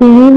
3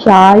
4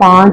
5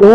2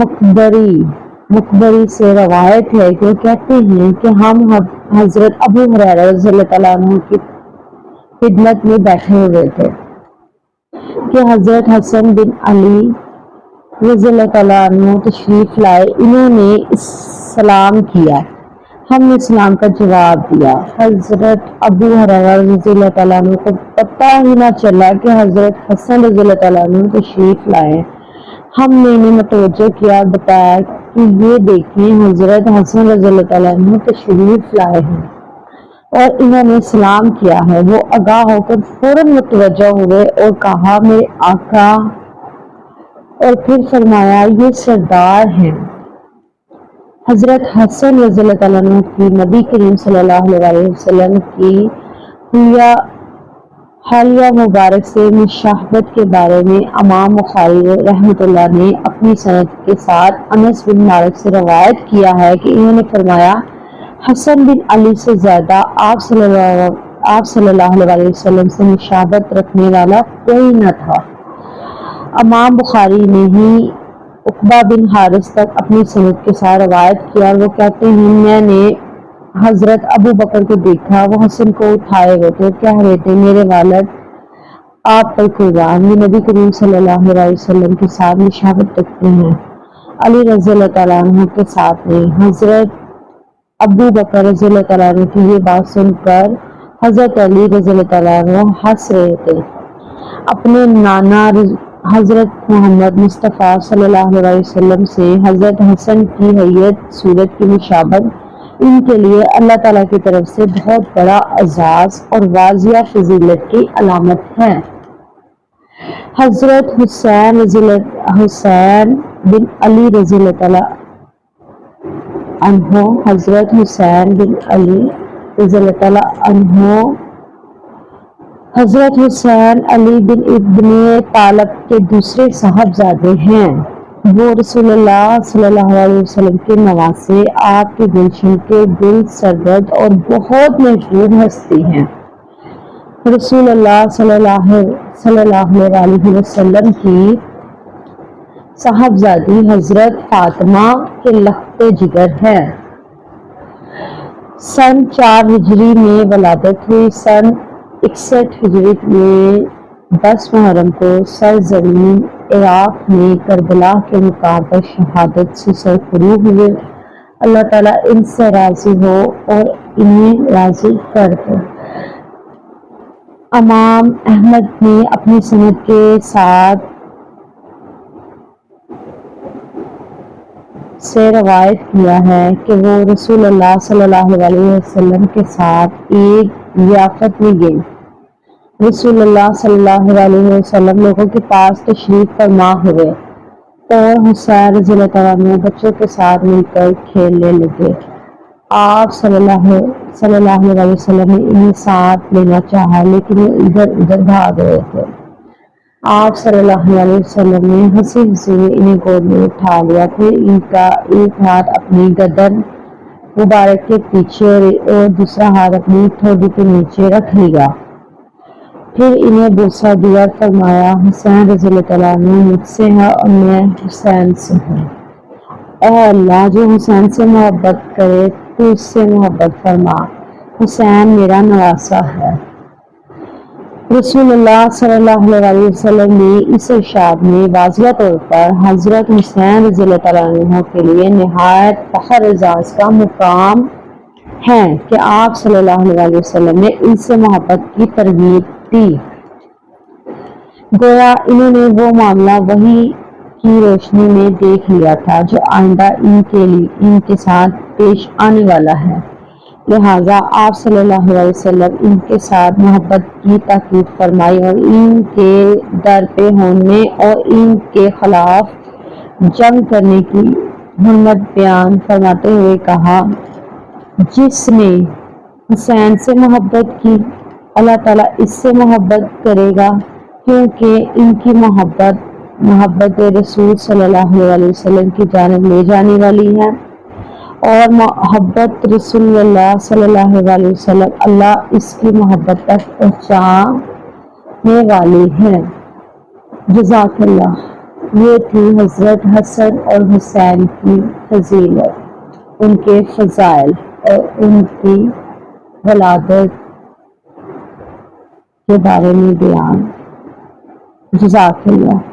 مقبری سے روایت ہے کہ وہ کہتے ہیں کہ ہم حضرت ابو ہریرہ رضی اللہ تعالیٰ عنہ کی خدمت میں بیٹھے ہوئے تھے کہ حضرت حسن بن علی رضی اللہ تعالیٰ عنہ تشریف لائے. انہوں نے سلام کیا، ہم نے اسلام کا جواب دیا. حضرت ابو ہریرہ رضی اللہ تعالیٰ عنہ کو پتہ ہی نہ چلا کہ حضرت حسن رضی اللہ تعالیٰ عنہ تشریف لائے. ہم نے انہیں متوجہ کیا اور بتایا کہ یہ دیکھیں حضرت حسن رضی اللہ تعالیٰ عنہ تشریف لائے ہیں اور انہوں نے سلام کیا ہے. وہ آگاہ ہو کر فوراً متوجہ ہوئے اور کہا میرے آقا، اور پھر فرمایا یہ سردار ہیں. حضرت حسن رضی اللہ تعالیٰ عنہ کی نبی کریم صلی اللہ علیہ وسلم کی حالیہ مبارک سے مشابہت کے بارے میں امام بخاری رحمۃ اللہ نے اپنی سند کے ساتھ انس بن مالک سے روایت کیا ہے کہ انہوں نے فرمایا حسن بن علی سے زیادہ آپ صلی اللہ علیہ وسلم سے مشابہت رکھنے والا کوئی نہ تھا. امام بخاری نے ہی عقبہ بن حارث تک اپنی سند کے ساتھ روایت کیا اور وہ کہتے ہیں میں نے حضرت ابو بکر کو دیکھا، وہ حسن کو اٹھائے ہوئے تھے، کہہ رہے تھے میرے والد آپ پر قربان، یہ نبی کریم صلی اللہ علیہ وسلم کے ساتھ مشابہت رکھتے ہیں. علی رضی اللہ تعالیٰ عنہ کے ساتھ نہیں. حضرت ابو بکر رضی اللہ تعالیٰ عنہ کی یہ بات سن کر حضرت علی رضی اللہ تعالیٰ عنہ ہنس رہے تھے. اپنے نانا حضرت محمد مصطفیٰ صلی اللہ علیہ وسلم سے حضرت حسن کی حیت صورت کی مشابہت ان کے لیے اللہ تعالیٰ کی طرف سے بہت بڑا اعزاز اور واضح فضیلت کی علامت ہے. حضرت حسین بن علی رضی اللہ تعالیٰ عنہ حضرت حسین بن علی رضی اللہ تعالیٰ عنہ حضرت حسین علی بن ابن طالب کے دوسرے صاحبزادے ہیں. وہ رسول اللہ صلی اللہ علیہ وسلم کے نواسے، آپ کے گلشن کے گل سربد اور بہت مشہور ہستی ہیں. رسول اللہ صلی اللہ علیہ وسلم کی صاحبزادی حضرت فاطمہ کے لخت جگر ہے. سن 4 ہجری میں ولادت ہوئی. سن 61 ہجری میں 10 محرم کو سرزمین عراق میں کربلا کے مقام پر شہادت سے سرفروغ ہوئے. اللہ تعالیٰ ان سے راضی ہو اور انہیں راضی کر دے. امام احمد نے اپنی سند کے ساتھ سے روایت کیا ہے کہ وہ رسول اللہ صلی اللہ علیہ وسلم کے ساتھ ایک ضیافت میں گئے. رسول اللہ صلی اللہ علیہ وسلم لوگوں کے پاس تشریف فرما ہوئے اور حسین رضی اللہ تعالیٰ عنہ بچوں کے ساتھ مل کر کھیلنے لگے. آپ صلی اللہ علیہ وسلم نے انہیں ساتھ لینا چاہا لیکن وہ ادھر ادھر بھاگ رہے تھے. آپ صلی اللہ علیہ وسلم نے ہنسی میں انہیں گود میں اٹھا لیا. پھر ان کا ایک ہاتھ اپنی گردن مبارک کے پیچھے اور دوسرا ہاتھ اپنی ٹھوڈی کے نیچے رکھ لیا. پھر انہیں بوسہ دیا، فرمایا حسین رضی اللہ تعالیٰ عنہ مجھ سے ہے اور میں حسین سے ہوں. اے اللہ، جو حسین سے محبت کرے تو اس سے محبت فرما، حسین میرا نواسہ ہے. رسول اللہ صلی اللہ علیہ وسلم نے اس ارشاد میں واضح طور پر حضرت حسین رضی اللہ تعالیٰ عنہ کے لیے نہایت فخر اعزاز کا مقام ہے کہ آپ صلی اللہ علیہ وسلم نے ان سے محبت کی ترغیب دی. گویا انہوں نے وہ معاملہ وحی کی روشنی میں دیکھ لیا تھا جو آئندہ ان کے ساتھ پیش آنے والا ہے. لہٰذا آپ صلی اللہ علیہ وسلم ان کے ساتھ محبت کی تاکید فرمائی اور ان کے در پہ ہونے اور ان کے خلاف جنگ کرنے کی حرمت بیان فرماتے ہوئے کہا جس نے حسین سے محبت کی اللہ تعالیٰ اس سے محبت کرے گا، کیونکہ ان کی محبت رسول صلی اللہ علیہ وسلم کی جانب لے جانے والی ہے اور محبت رسول اللہ صلی اللہ علیہ وسلم اللہ اس کی محبت تک پہنچانے والی ہے. جزاک اللہ. یہ تھی حضرت حسن اور حسین کی فضیلت، ان کے فضائل اور ان کی ولادت کے بارے میں بیان۔ جزاک اللہ۔